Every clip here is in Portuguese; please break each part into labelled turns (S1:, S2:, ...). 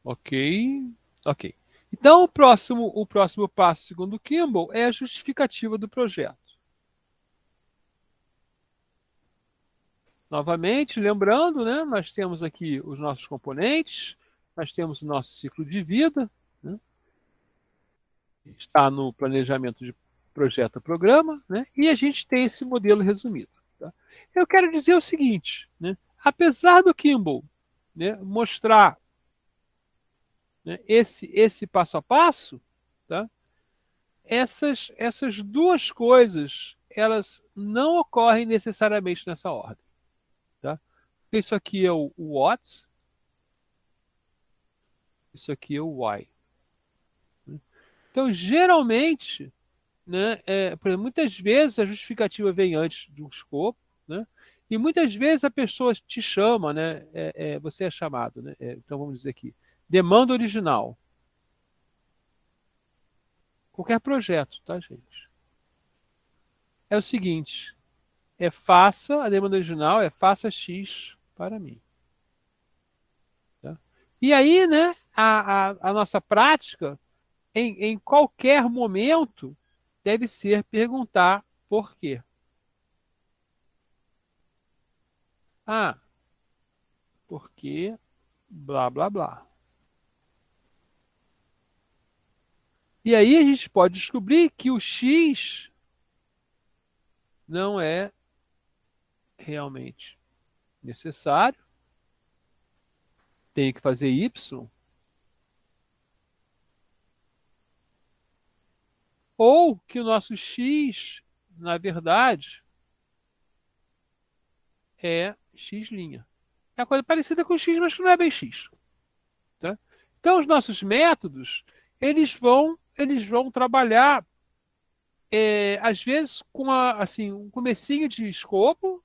S1: Ok, ok. Então, o próximo passo, segundo Kimball, é a justificativa do projeto. Novamente, lembrando, né, nós temos aqui os nossos componentes, nós temos o nosso ciclo de vida, né, está no planejamento de projeto a programa, né, e a gente tem esse modelo resumido. Tá? Eu quero dizer o seguinte, né, apesar do Kimball, né, mostrar, né, esse passo a passo, tá? Essas duas coisas, elas não ocorrem necessariamente nessa ordem. Tá? Isso aqui é o what, isso aqui é o why. Então, geralmente, né, por exemplo, muitas vezes a justificativa vem antes do escopo, né, e muitas vezes a pessoa te chama, né, você é chamado, né, então vamos dizer aqui, demanda original. Qualquer projeto, tá, gente? É o seguinte, a demanda original é faça X para mim. Tá? E aí, né, a nossa prática, em qualquer momento, deve ser perguntar por quê. Ah, porque blá, blá, blá. E aí a gente pode descobrir que o X não é realmente necessário, tem que fazer Y, ou que o nosso X, na verdade, é X'. É uma coisa parecida com X, mas que não é bem X. Tá? Então, os nossos métodos, eles vão trabalhar, às vezes, com assim, um comecinho de escopo,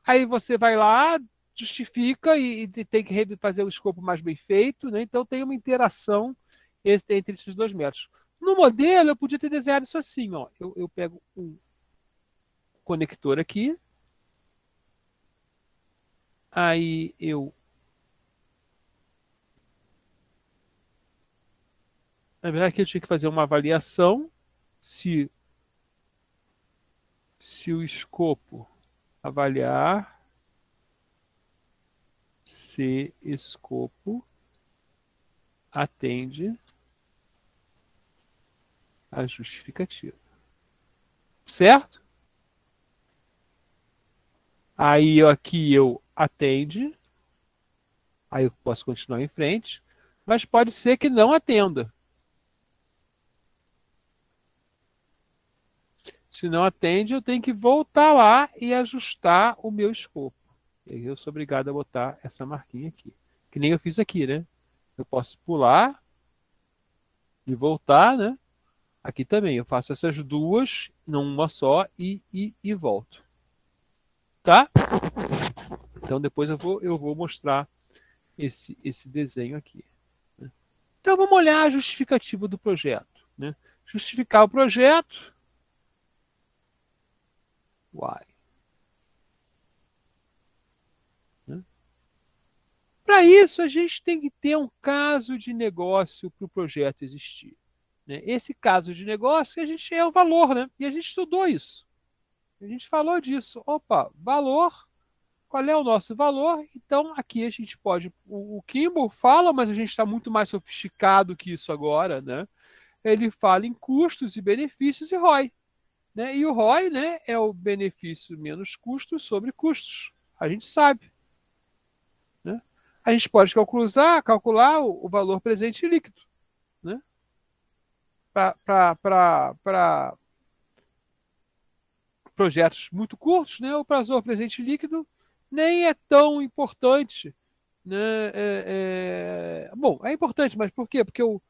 S1: aí você vai lá, justifica e tem que fazer o escopo mais bem feito, né? Então, tem uma interação entre esses dois métodos. No modelo, eu podia ter desenhado isso assim, ó. Eu pego um conector aqui, aí na verdade, aqui eu tinha que fazer uma avaliação se, se o escopo avaliar se escopo atende a justificativa. Certo? Aí aqui eu atende, aí eu posso continuar em frente, mas pode ser que não atenda. Se não atende, eu tenho que voltar lá e ajustar o meu escopo. E aí eu sou obrigado a botar essa marquinha aqui. Que nem eu fiz aqui, né? Eu posso pular e voltar, né? Aqui também, eu faço essas duas numa só e volto. Tá? Então depois eu vou mostrar esse desenho aqui. Né? Então vamos olhar a justificativa do projeto. Né? Justificar o projeto. Why? Né? Para isso, a gente tem que ter um caso de negócio para o projeto existir. Né? Esse caso de negócio a gente é o valor, né? E a gente estudou isso. A gente falou disso. Opa, valor. Qual é o nosso valor? Então, aqui a gente pode. O Kimball fala, mas a gente está muito mais sofisticado que isso agora, né? Ele fala em custos e benefícios e ROI. Né? E o ROI, né, é o benefício menos custos sobre custos. A gente sabe. Né? A gente pode calcular o valor presente líquido. Né? Para projetos muito curtos, né, o valor presente líquido nem é tão importante. Né? Bom, é importante, mas por quê? Porque o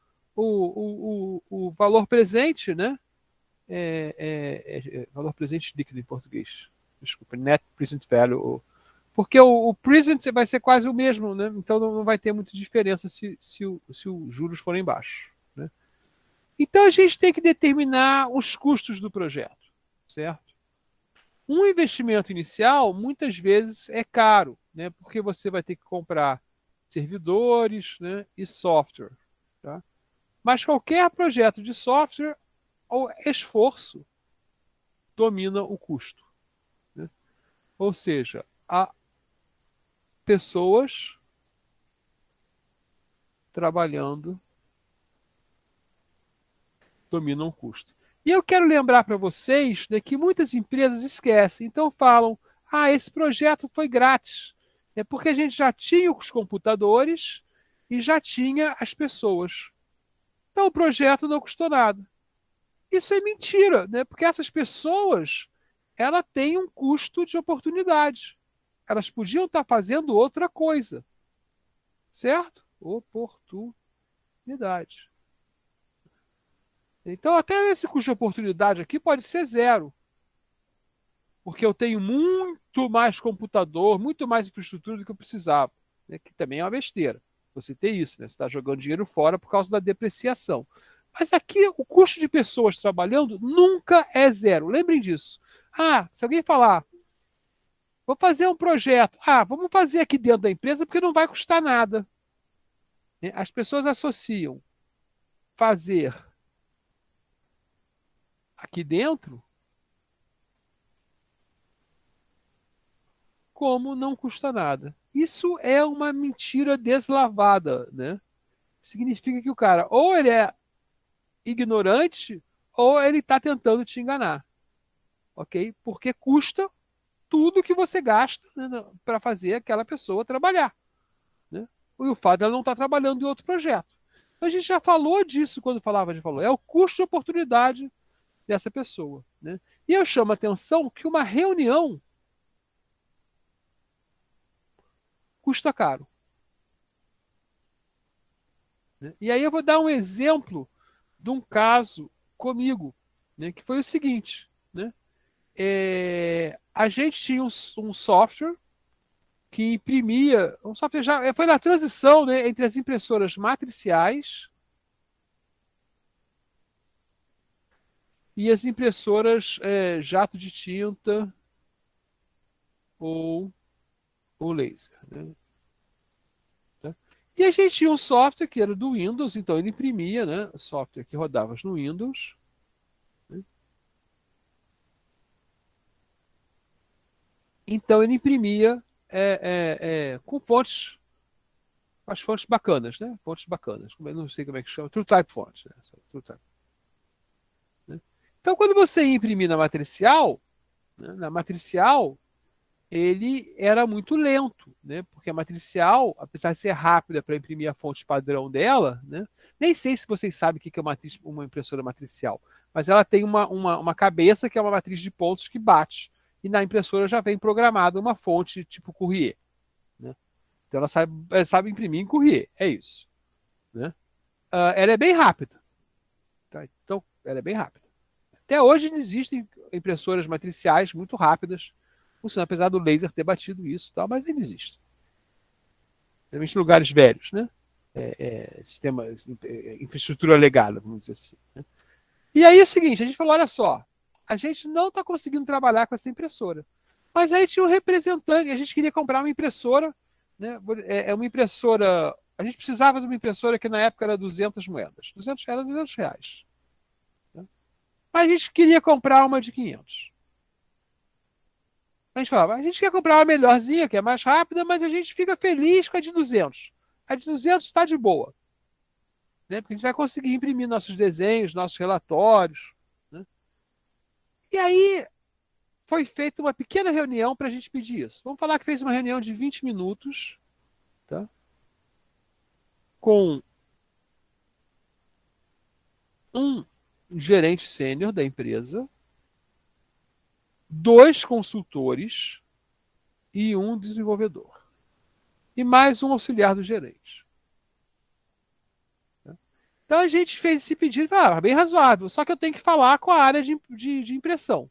S1: valor presente, né? Valor presente líquido em português. Desculpa, net present value. Porque o present vai ser quase o mesmo, né? Então não vai ter muita diferença se os juros forem baixos. Né? Então a gente tem que determinar os custos do projeto, certo? Um investimento inicial muitas vezes é caro, né? Porque você vai ter que comprar servidores, né, e software. Tá? Mas qualquer projeto de software, o esforço domina o custo. Né? Ou seja, há pessoas trabalhando dominam o custo. E eu quero lembrar para vocês, né, que muitas empresas esquecem, então falam, esse projeto foi grátis. É porque a gente já tinha os computadores e já tinha as pessoas. Então o projeto não custou nada. Isso é mentira, né? Porque essas pessoas, ela têm um custo de oportunidade. Elas podiam estar fazendo outra coisa, certo? Oportunidade. Então, até esse custo de oportunidade aqui pode ser zero, porque eu tenho muito mais computador, muito mais infraestrutura do que eu precisava, né? Que também é uma besteira. Você ter isso, né? Você está jogando dinheiro fora por causa da depreciação. Mas aqui o custo de pessoas trabalhando nunca é zero. Lembrem disso. Se alguém falar, vou fazer um projeto. Vamos fazer aqui dentro da empresa porque não vai custar nada. As pessoas associam fazer aqui dentro como não custa nada. Isso é uma mentira deslavada, né? Significa que o cara ou ele é ignorante ou ele está tentando te enganar, ok? Porque custa tudo que você gasta, né, para fazer aquela pessoa trabalhar, né? E o fato dela não estar trabalhando em outro projeto. Então, a gente já falou disso quando falava de valor. É o custo de oportunidade dessa pessoa, né? E eu chamo a atenção que uma reunião custa caro. Né? E aí eu vou dar um exemplo de um caso comigo, né, que foi o seguinte, né? A gente tinha um software que imprimia, um software já foi na transição, né, entre as impressoras matriciais e as impressoras jato de tinta ou laser. Né? Tá? E a gente tinha um software que era do Windows, então ele imprimia, né, software que rodava no Windows. Né? Então ele imprimia com fontes, as fontes bacanas, né? Fontes bacanas. Eu não sei como é que chama. TrueType Font. Né? TrueType. Né? Então, quando você ia imprimir né, na matricial, ele era muito lento, né? Porque a matricial, apesar de ser rápida para imprimir a fonte padrão dela, né? Nem sei se vocês sabem o que é uma impressora matricial, mas ela tem uma cabeça que é uma matriz de pontos que bate. E na impressora já vem programada uma fonte tipo Courrier. Né? Então ela sabe imprimir em Courrier, é isso. Né? Ela é bem rápida. Tá? Então, ela é bem rápida. Até hoje existem impressoras matriciais muito rápidas, apesar do laser ter batido isso, mas ainda existe. Principalmente em lugares velhos, né? Sistema, infraestrutura legada, vamos dizer assim. Né? E aí é o seguinte, a gente falou, olha só, a gente não está conseguindo trabalhar com essa impressora. Mas aí tinha um representante, a gente queria comprar uma impressora, né? Uma impressora, a gente precisava de uma impressora que na época era 200 moedas. 200 era 200 reais. Né? Mas a gente queria comprar uma de 500. A gente falava, a gente quer comprar uma melhorzinha, que é mais rápida, mas a gente fica feliz com a de 200. A de 200 está de boa. Né? Porque a gente vai conseguir imprimir nossos desenhos, nossos relatórios. Né? E aí foi feita uma pequena reunião para a gente pedir isso. Vamos falar que fez uma reunião de 20 minutos, tá? Com um gerente sênior da empresa, 2 consultores e um desenvolvedor. E mais um auxiliar do gerente. Então a gente fez esse pedido, bem razoável, só que eu tenho que falar com a área de impressão.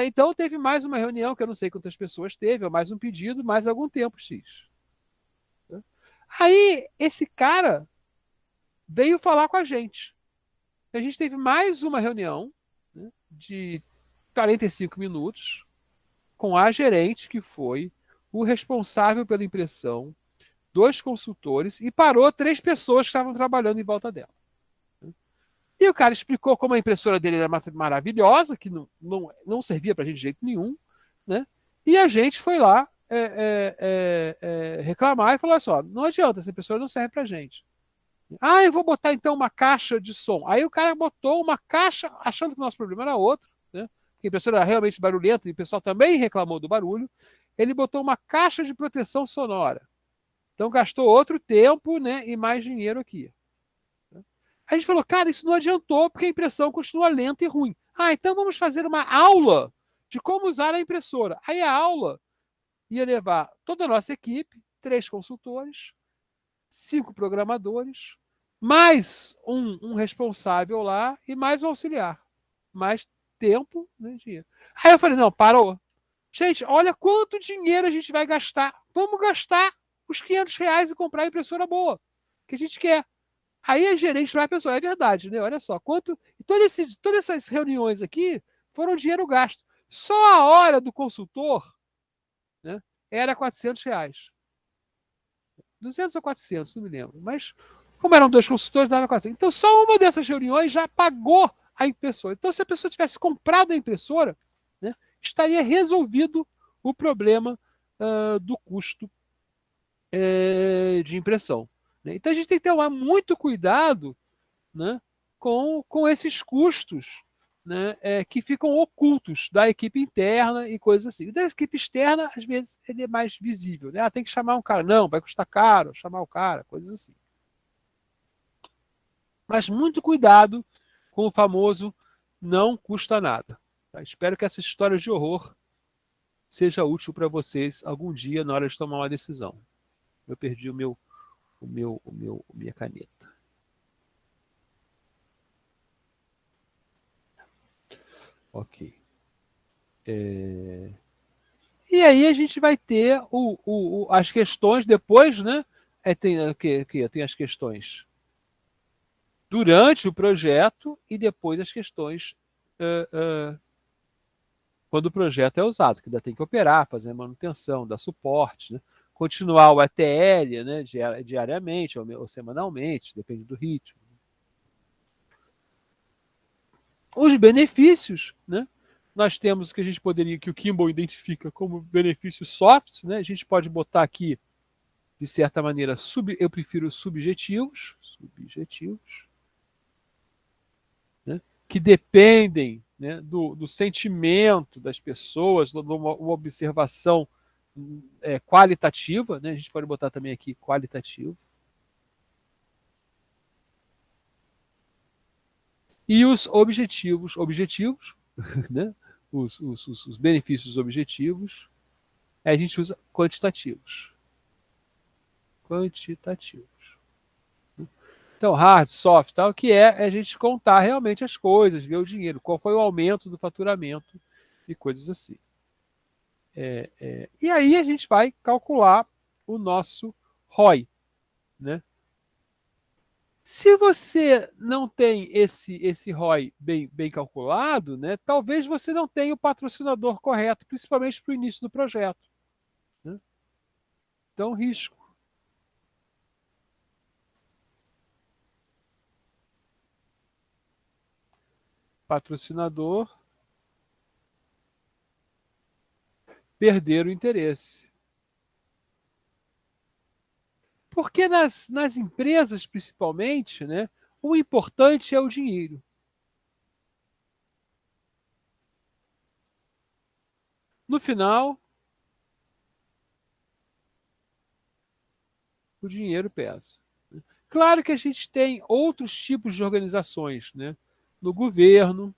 S1: Então teve mais uma reunião, que eu não sei quantas pessoas teve, ou mais um pedido, mais algum tempo X. Aí esse cara veio falar com a gente. A gente teve mais uma reunião, né, de 45 minutos com a gerente, que foi o responsável pela impressão 2 consultores e parou 3 pessoas que estavam trabalhando em volta dela. E o cara explicou como a impressora dele era maravilhosa, que não servia para a gente de jeito nenhum, né? E a gente foi lá reclamar e falou assim: ó, não adianta, essa impressora não serve para a gente. Ah, eu vou botar então uma caixa de som. Aí o cara botou uma caixa, achando que o nosso problema era outro, né? Porque a impressora era realmente barulhenta e o pessoal também reclamou do barulho. Ele botou uma caixa de proteção sonora. Então gastou outro tempo, né, e mais dinheiro aqui. A gente falou, cara, isso não adiantou porque a impressão continua lenta e ruim. Ah, então vamos fazer uma aula de como usar a impressora. Aí a aula ia levar toda a nossa equipe, 3 consultores, 5 programadores, mais um responsável lá e mais um auxiliar. Mais tempo, né, dinheiro. Aí eu falei, não, parou. Gente, olha quanto dinheiro a gente vai gastar. Vamos gastar os R$ 500 e comprar a impressora boa, que a gente quer. Aí a gerente vai pensar, é verdade, né? Olha só, quanto. Todas essas reuniões aqui foram dinheiro gasto. Só a hora do consultor, né, era R$ 400. 200 ou 400, não me lembro. Mas, como eram 2 consultores, dava 400. Então, só uma dessas reuniões já pagou a impressora. Então, se a pessoa tivesse comprado a impressora, né, estaria resolvido o problema do custo de impressão. Né? Então, a gente tem que tomar muito cuidado, né, com esses custos, né, que ficam ocultos da equipe interna e coisas assim. E da equipe externa, às vezes, ele é mais visível. Né? Ah, tem que chamar um cara. Não, vai custar caro chamar o cara, coisas assim. Mas muito cuidado com o famoso não custa nada. Tá? Espero que essa história de horror seja útil para vocês algum dia na hora de tomar uma decisão. Eu perdi minha caneta. Ok. E aí a gente vai ter as questões depois, né? Tem as questões durante o projeto e depois as questões quando o projeto é usado, que ainda tem que operar, fazer manutenção, dar suporte, né? Continuar o ETL, né, diariamente ou semanalmente, depende do ritmo. Os benefícios, né? Nós temos o que a gente poderia, que o Kimball identifica como benefícios softs, né? A gente pode botar aqui, de certa maneira, eu prefiro subjetivos, né? Que dependem, né, do sentimento das pessoas, de uma observação qualitativa, né? A gente pode botar também aqui qualitativo. E os objetivos, né? Os benefícios objetivos, a gente usa quantitativos. Então, hard, soft, tal, que é a gente contar realmente as coisas, ver o dinheiro, qual foi o aumento do faturamento e coisas assim. E aí a gente vai calcular o nosso ROI, né? Se você não tem esse ROI bem calculado, né, talvez você não tenha o patrocinador correto, principalmente para o início do projeto. Né? Então, risco. Patrocinador, perder o interesse. Porque nas empresas, principalmente, né, o importante é o dinheiro. No final, o dinheiro pesa. Claro que a gente tem outros tipos de organizações, né? No governo,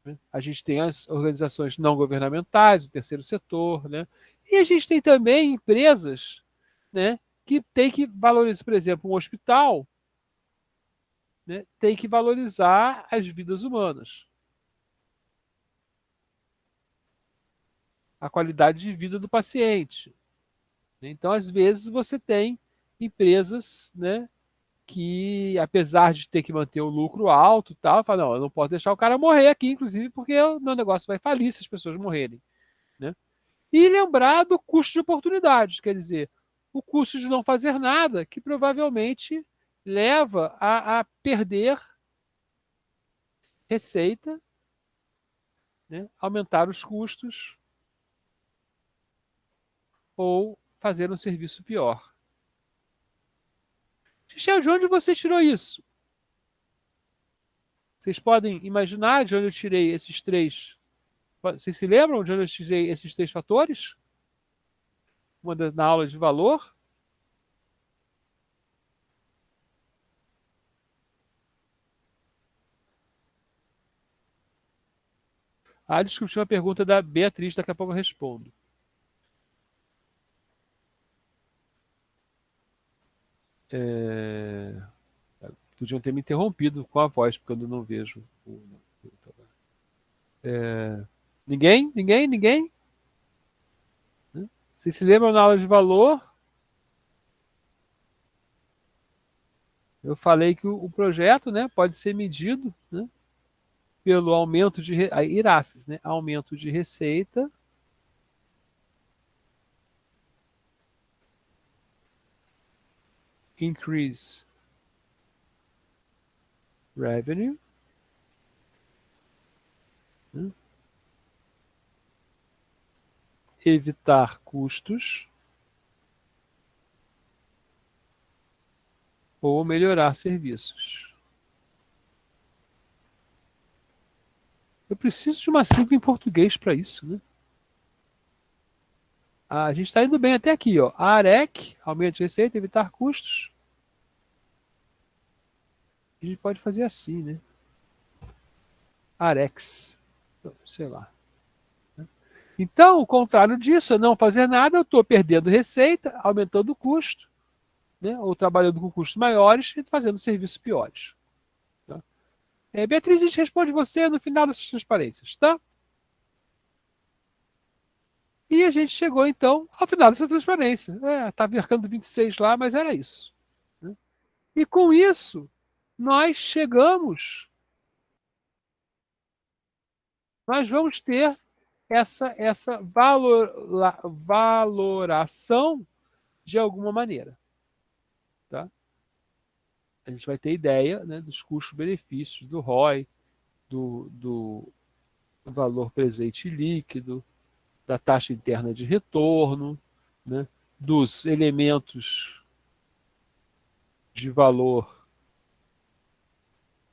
S1: né? A gente tem as organizações não governamentais, o terceiro setor, né? E a gente tem também empresas, né, que tem que valorizar, por exemplo, um hospital, né, tem que valorizar as vidas humanas, a qualidade de vida do paciente. Então, às vezes, você tem empresas, né, que, apesar de ter que manter o lucro alto, tal, fala, não, eu não posso deixar o cara morrer aqui, inclusive, porque o meu negócio vai falir se as pessoas morrerem. Né? E lembrar do custo de oportunidade, quer dizer, o custo de não fazer nada, que provavelmente leva a perder receita, né, aumentar os custos ou fazer um serviço pior. Michel, de onde você tirou isso? Vocês podem imaginar de onde eu tirei esses três? Vocês se lembram de onde eu tirei esses três fatores? Na aula de valor? Desculpa, tinha uma pergunta da Beatriz, daqui a pouco eu respondo. Podiam ter me interrompido com a voz, porque eu não vejo. Ninguém? Ninguém? Ninguém? Vocês se lembram na aula de valor? Eu falei que o projeto, né, pode ser medido, né, pelo aumento de IRACES, né, aumento de receita increase revenue, né, evitar custos ou melhorar serviços. Eu preciso de uma sigla em português para isso, né? A gente está indo bem até aqui, ó. AREC, aumento de receita, evitar custos. A gente pode fazer assim, né? AREX. Sei lá. Então, o contrário disso é não fazer nada, eu estou perdendo receita, aumentando o custo, né? Ou trabalhando com custos maiores e fazendo serviços piores. Tá? Beatriz, a gente responde você no final dessas transparências, tá? E a gente chegou, então, ao final dessa transparência. Tá marcando 26 lá, mas era isso. Né? E com isso, nós vamos ter essa valoração de alguma maneira. Tá? A gente vai ter ideia, né, dos custos-benefícios, do ROI, do valor presente líquido, da taxa interna de retorno, né, dos elementos de valor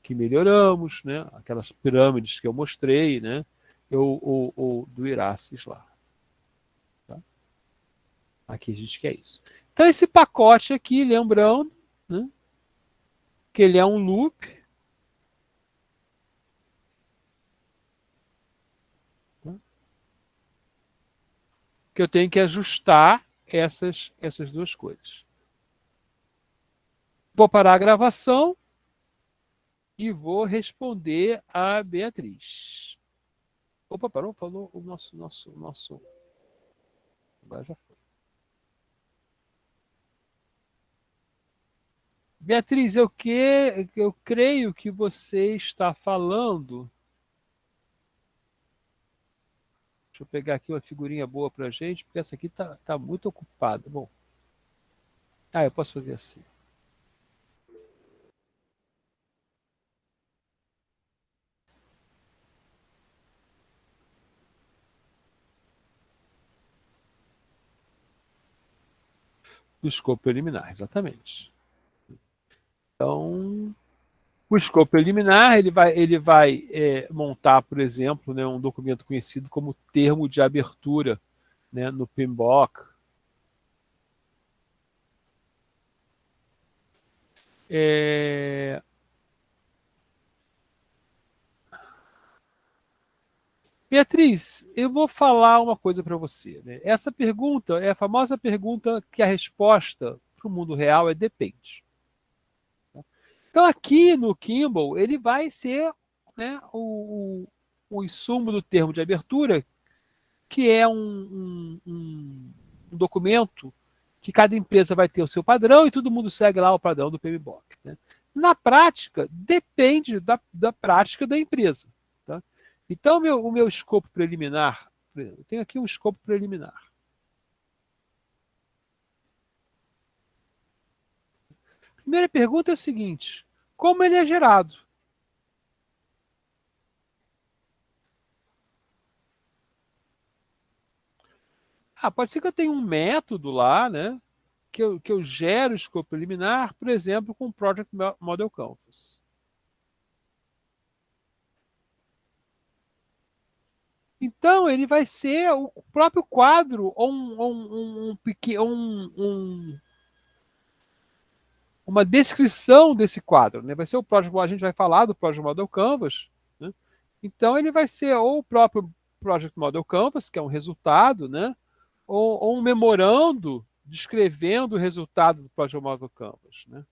S1: que melhoramos, né, aquelas pirâmides que eu mostrei, né, ou do IRACES lá. Tá? Aqui a gente quer isso. Então, esse pacote aqui, lembrando, né, que ele é um loop, né, que eu tenho que ajustar essas duas coisas. Vou parar a gravação e vou responder a Beatriz. Opa, parou, falou o nosso. Agora já foi. Beatriz, eu creio que você está falando. Deixa eu pegar aqui uma figurinha boa para a gente, porque essa aqui tá muito ocupada. Bom, eu posso fazer assim. Do escopo preliminar, exatamente. Então, o escopo preliminar ele vai montar, por exemplo, né, um documento conhecido como termo de abertura, né, no PMBOK. Beatriz, eu vou falar uma coisa para você. Né? Essa pergunta é a famosa pergunta que a resposta para o mundo real é depende. Então, aqui no Kimball, ele vai ser, né, o insumo do termo de abertura, que é um documento que cada empresa vai ter o seu padrão e todo mundo segue lá o padrão do PMBOK. Né? Na prática, depende da prática da empresa. Tá? Então, o meu escopo preliminar, eu tenho aqui um escopo preliminar. primeira pergunta é a seguinte: como ele é gerado? Pode ser que eu tenha um método lá, né, que eu gero o escopo preliminar, por exemplo, com o Project Model Canvas. Então, ele vai ser o próprio quadro ou uma descrição desse quadro. Né? Vai ser o Project, a gente vai falar do Project Model Canvas. Né? Então, ele vai ser ou o próprio Project Model Canvas, que é um resultado, né? ou um memorando descrevendo o resultado do Project Model Canvas. Né?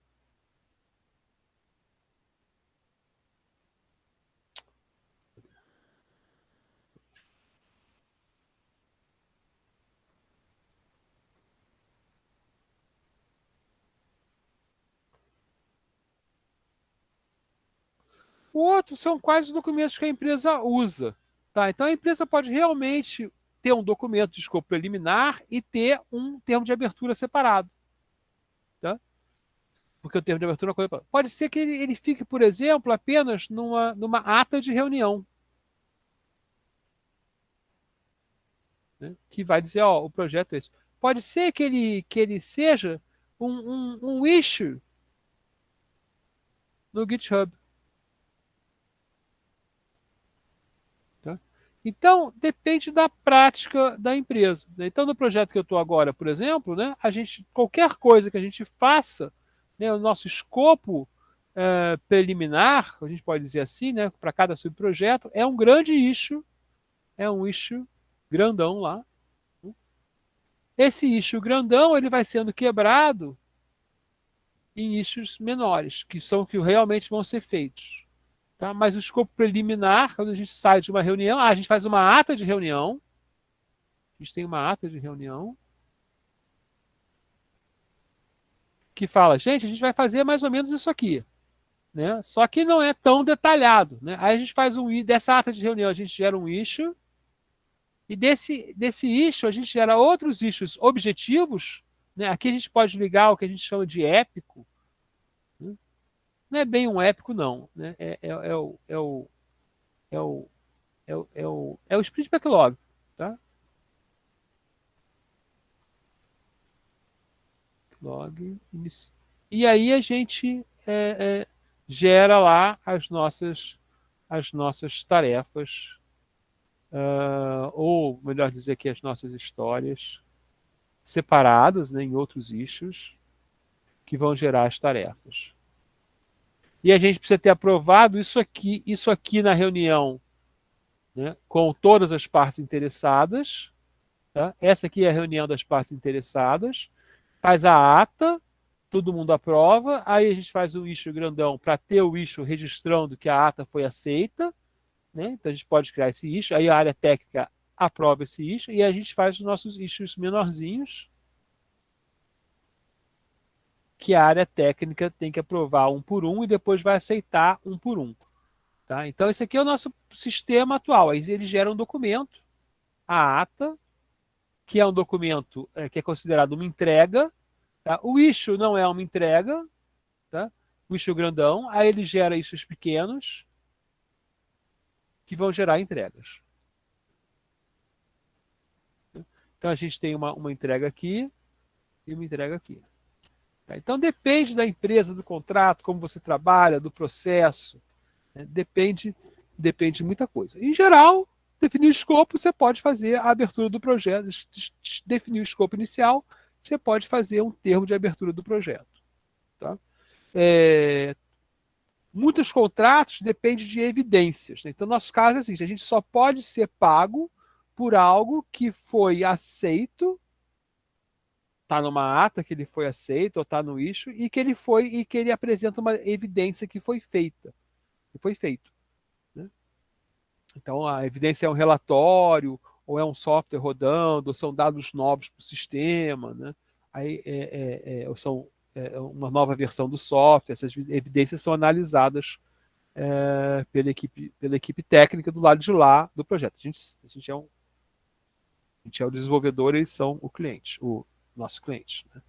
S1: O outro são quais os documentos que a empresa usa. Tá? Então, a empresa pode realmente ter um documento de escopo preliminar e ter um termo de abertura separado. Tá? Porque o termo de abertura é uma coisa. Pode ser que ele fique, por exemplo, apenas numa ata de reunião, né? Que vai dizer, ó, o projeto é esse. Pode ser que ele seja um issue no GitHub. Tá? Então, depende da prática da empresa. Né? Então, no projeto que eu estou agora, por exemplo, né, qualquer coisa que a gente faça, né, o nosso escopo preliminar, a gente pode dizer assim, né, para cada subprojeto, é um grande issue, é um issue grandão lá. Esse issue grandão ele vai sendo quebrado em issues menores, que são que realmente vão ser feitos. Tá? Mas o escopo preliminar, quando a gente sai de uma reunião, a gente faz uma ata de reunião, a gente tem uma ata de reunião que fala, gente, a gente vai fazer mais ou menos isso aqui. Né? Só que não é tão detalhado. Né? Aí a gente faz dessa ata de reunião, a gente gera um issue, e desse issue a gente gera outros issues objetivos. Né? Aqui a gente pode ligar o que a gente chama de épico. Né? Não é bem um épico, não. Né? É o sprint backlog. Tá? Log, e aí a gente gera lá as nossas tarefas, ou melhor dizer que as nossas histórias separadas, né, em outros issues que vão gerar as tarefas. E a gente precisa ter aprovado isso aqui na reunião, né, com todas as partes interessadas. Tá? Essa aqui é a reunião das partes interessadas. Faz a ata, todo mundo aprova, aí a gente faz o issue grandão para ter o issue registrando que a ata foi aceita, né? Então a gente pode criar esse issue, aí a área técnica aprova esse issue e a gente faz os nossos issues menorzinhos, que a área técnica tem que aprovar um por um e depois vai aceitar um por um. Tá? Então esse aqui é o nosso sistema atual, aí ele gera um documento, a ata, que é um documento que é considerado uma entrega. Tá? O issue não é uma entrega, tá? O issue grandão, aí ele gera issues pequenos que vão gerar entregas. Então a gente tem uma entrega aqui e uma entrega aqui. Tá? Então depende da empresa, do contrato, como você trabalha, do processo, né? Depende de muita coisa. Em geral, definir o escopo, você pode fazer a abertura do projeto, definir o escopo inicial, você pode fazer um termo de abertura do projeto. Tá? Muitos contratos dependem de evidências. Né? Então, no nosso caso é assim, a gente só pode ser pago por algo que foi aceito, está numa ata que ele foi aceito, ou está no issue, e que ele apresenta uma evidência que foi feita, que foi feito. Né? Então, a evidência é um relatório, ou é um software rodando, ou são dados novos para o sistema, né? Aí, ou são uma nova versão do software, essas evidências são analisadas pela equipe técnica do lado de lá do projeto. A gente é o desenvolvedor, eles são o cliente, o nosso cliente. Né?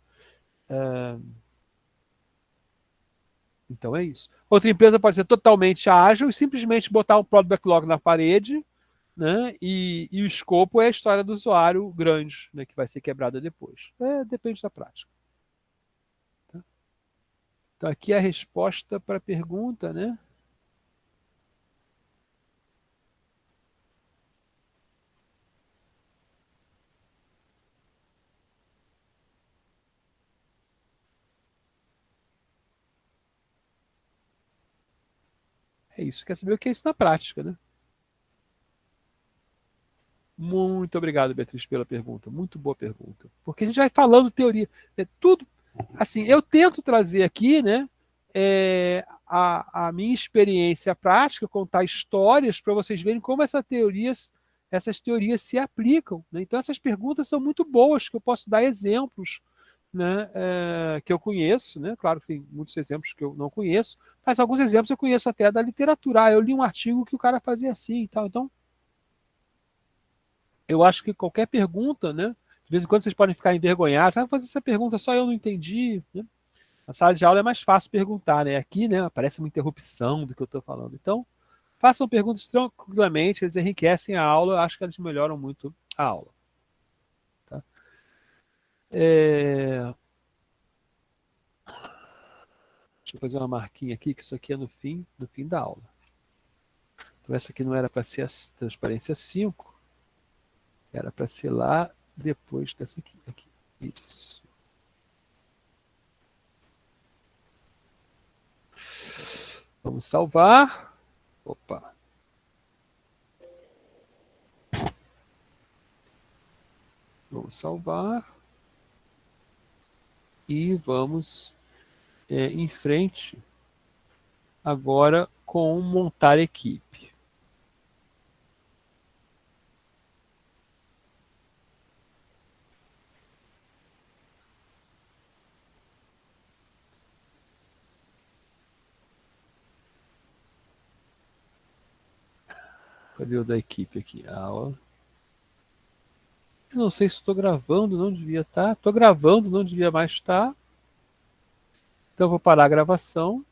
S1: Então é isso. Outra empresa pode ser totalmente ágil e simplesmente botar um product backlog na parede, né? E o escopo é a história do usuário grande, né? Que vai ser quebrada depois. Depende da prática. Tá? Então aqui é a resposta para a pergunta, né? É isso. Quer saber o que é isso na prática, né? Muito obrigado, Beatriz, pela pergunta. Muito boa pergunta. Porque a gente vai falando teoria. É tudo. Assim, eu tento trazer aqui, né? A minha experiência prática, contar histórias para vocês verem como essas teorias se aplicam. Né? Então, essas perguntas são muito boas, que eu posso dar exemplos, né, que eu conheço. Né? Claro que tem muitos exemplos que eu não conheço, mas alguns exemplos eu conheço até da literatura. Eu li um artigo que o cara fazia assim e tal. Então, eu acho que qualquer pergunta, né? De vez em quando vocês podem ficar envergonhados, fazer essa pergunta, só eu não entendi. Né? Na sala de aula é mais fácil perguntar, né? Aqui, né, aparece uma interrupção do que eu estou falando. Então, façam perguntas tranquilamente, eles enriquecem a aula, eu acho que eles melhoram muito a aula. Tá? Deixa eu fazer uma marquinha aqui, que isso aqui é no fim da aula. Então, essa aqui não era para ser a transparência 5, era para ser lá depois dessa aqui. Isso. Vamos salvar. Opa. Vamos salvar. E vamos em frente agora com montar equipe. Cadê o da equipe aqui? Aula. Eu não sei se estou gravando, não devia estar. Estou gravando, não devia mais estar. Então vou parar a gravação.